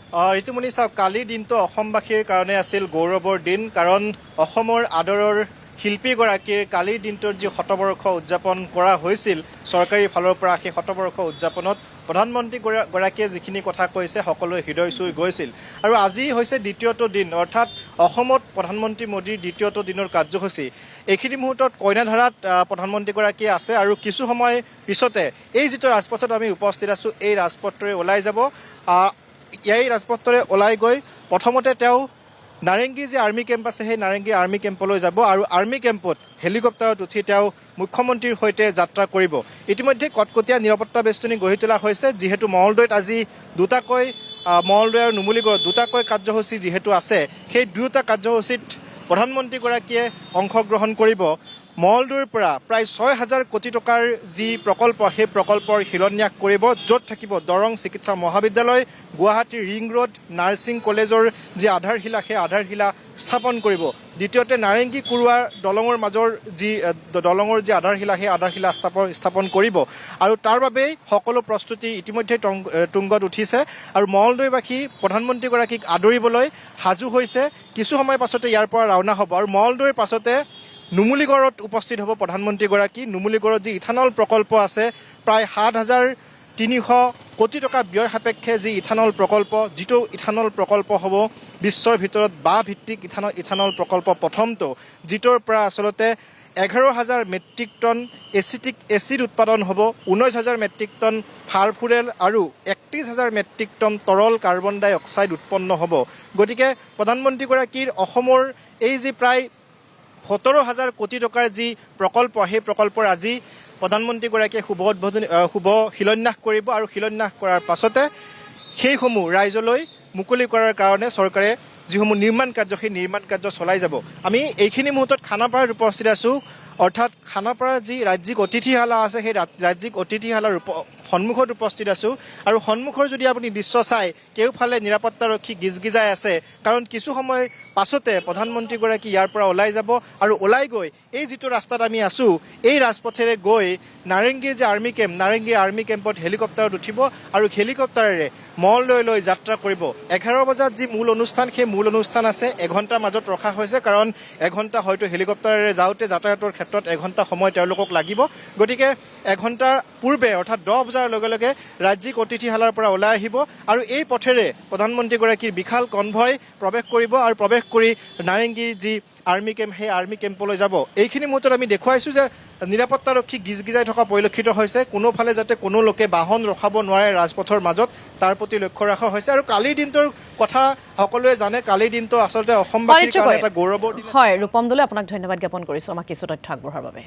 ঋতুমণি চাওক, কালিৰ দিনটো অসমবাসীৰ কাৰণে আছিল গৌৰৱৰ দিন, কাৰণ অসমৰ আদৰৰ শিল্পীগৰাকীৰ কালিৰ দিনটোৰ যি শতবৰ্ষ উদযাপন কৰা হৈছিল চৰকাৰী ফালৰ পৰা, সেই শতবৰ্ষ উদযাপনত প্ৰধানমন্ত্ৰী গৰাকীয়ে যিখিনি কথা কৈছে সকলোৱে হৃদয় চুই গৈছিল। আৰু আজি হৈছে দ্বিতীয়টো দিন, অৰ্থাৎ অসমত প্ৰধানমন্ত্ৰী মোদীৰ দ্বিতীয়টো দিনৰ কাৰ্যসূচী। এইখিনি মুহূৰ্তত কইনাধাৰাত প্ৰধানমন্ত্ৰীগৰাকীয়ে আছে আৰু কিছু সময় পিছতে এই যিটো ৰাজপথত আমি উপস্থিত আছোঁ, এই ৰাজপথটোৰে ওলাই যাব। এই ৰাজপথটোৰে ওলাই গৈ প্ৰথমতে তেওঁ নাৰেংগীৰ যি আৰ্মি কেম্প আছে, সেই নাৰেংগীৰ আৰ্মি কেম্পলৈ যাব আৰু আৰ্মি কেম্পত হেলিকপ্টাৰত উঠি তেওঁ মুখ্যমন্ত্ৰীৰ সৈতে যাত্ৰা কৰিব। ইতিমধ্যে কটকটীয়া নিৰাপত্তা বেষ্টনী গঢ়ি তোলা হৈছে, যিহেতু মঙলদৈত আজি দুটাকৈ, মঙলদৈ আৰু নুমলীগড়ত দুটাকৈ কাৰ্যসূচী যিহেতু আছে, সেই দুয়োটা কাৰ্যসূচীত প্ৰধানমন্ত্ৰীগৰাকীয়ে অংশগ্ৰহণ কৰিব। মঙলদৈৰ পৰা প্ৰায় 6,000 কোটি টকাৰ যি প্ৰকল্প, সেই প্ৰকল্পৰ শিলান্যাস কৰিব, য'ত থাকিব দৰং চিকিৎসা মহাবিদ্যালয়, গুৱাহাটীৰ ৰিং ৰোড নাৰ্ছিং কলেজৰ যি আধাৰশিলা, সেই আধাৰশিলা স্থাপন কৰিব। দ্বিতীয়তে নাৰেংগী কুৰুৱা দলঙৰ মাজৰ দলঙৰ যি আধাৰশিলা, সেই আধাৰশিলা স্থাপন কৰিব। আৰু তাৰ বাবেই সকলো প্ৰস্তুতি ইতিমধ্যে তুংগত উঠিছে আৰু মঙলদৈবাসী প্ৰধানমন্ত্ৰীগৰাকীক আদৰিবলৈ সাজু হৈছে। কিছু সময় পাছতে ইয়াৰ পৰা ৰাওনা হ'ব আৰু মঙলদৈৰ পাছতে নুমলীগড়ত উপস্থিত হ'ব প্ৰধানমন্ত্ৰীগৰাকী। নুমলীগড়ত যি ইথানল প্ৰকল্প আছে, প্ৰায় 7,300 কোটি টকা ব্যয় সাপেক্ষে যি ইথানল প্ৰকল্প, যিটো ইথানল প্ৰকল্প হ'ব বিশ্বৰ ভিতৰত বাঁহ ভিত্তিক ইথানল প্ৰকল্প প্ৰথমটো, যিটোৰ পৰা আচলতে 11,000 মেট্ৰিক টন এচিড উৎপাদন হ'ব, 19,000 মেট্ৰিক টন ফাৰফুৰেল আৰু 31,000 মেট্ৰিক টন তৰল কাৰ্বন ডাই অক্সাইড উৎপন্ন হ'ব। গতিকে প্ৰধানমন্ত্ৰীগৰাকীৰ অসমৰ এই যি প্ৰায় 17,000 কোটি টকাৰ যি প্ৰকল্প, সেই প্ৰকল্পৰ আজি প্ৰধানমন্ত্ৰীগৰাকীয়ে শুভ শিলান্যাস কৰিব আৰু শিলান্যাস কৰাৰ পাছতে সেইসমূহ ৰাইজলৈ মুকলি কৰাৰ কাৰণে চৰকাৰে যিসমূহ নিৰ্মাণ কাৰ্য, সেই নিৰ্মাণ কাৰ্য চলাই যাব। আমি এইখিনি মুহূৰ্তত খানাপাৰাত উপস্থিত আছোঁ, অৰ্থাৎ খানাপাৰাৰ যি ৰাজ্যিক অতিথিশালা আছে, সেই ৰাজ্যিক অতিথিশালাৰ সন্মুখত উপস্থিত আছোঁ। আৰু সন্মুখৰ যদি আপুনি দৃশ্য চাই, কেওফালে নিৰাপত্তাৰক্ষী গিজগিজাই আছে, কাৰণ কিছু সময় পাছতে প্ৰধানমন্ত্ৰীগৰাকী ইয়াৰ পৰা ওলাই যাব আৰু ওলাই গৈ এই যিটো ৰাস্তাত আমি আছোঁ, এই ৰাজপথেৰে গৈ নাৰেংগীৰ যে আৰ্মি কেম্প, নাৰেংগীৰ আৰ্মি কেম্পত হেলিকপ্টাৰত উঠিব আৰু হেলিকপ্টাৰেৰে মঙলদৈলৈ যাত্ৰা কৰিব। 11 বজাত যি মূল অনুষ্ঠান, সেই মূল অনুষ্ঠান আছে, এঘণ্টাৰ মাজত ৰখা হৈছে, কাৰণ এঘণ্টা হয়তো হেলিকপ্টাৰেৰে যাওঁতে যাতায়াতৰ ক্ষেত্ৰত এঘণ্টা সময় তেওঁলোকক লাগিব। গতিকে এঘণ্টাৰ পূৰ্বে, অৰ্থাৎ 10 বজাৰ লগে লগে ৰাজ্যিক অতিথিশালাৰ পৰা ওলাই আহিব আৰু এই পথেৰে প্ৰধানমন্ত্ৰীগৰাকীৰ বিশাল কনভয় প্ৰৱেশ কৰিব আৰু প্ৰৱেশ কৰি নাৰেংগীৰ যি আৰ্মি কেম্প, সেই আৰ্মি কেম্পলৈ যাব। এইখিনি মুহূৰ্তত আমি দেখুৱাইছোঁ যে নিৰাপত্তাৰক্ষী গিজগিজাই থকা পৰিলক্ষিত হৈছে, কোনোফালে যাতে কোনো লোকে বাহন ৰখাব নোৱাৰে ৰাজপথৰ মাজত, তাৰ প্ৰতি লক্ষ্য ৰখা হৈছে। আৰু কালিৰ দিনটোৰ কথা সকলোৱে জানে, কালিৰ দিনটো আচলতে অসমবাসীৰ কাৰণে এটা গৌৰৱৰ দিন। হয়, ৰূপম দলে আপোনাক ধন্যবাদ জ্ঞাপন কৰিছোঁ আমাক কিছু তথ্য আগবঢ়োৱাৰ বাবে।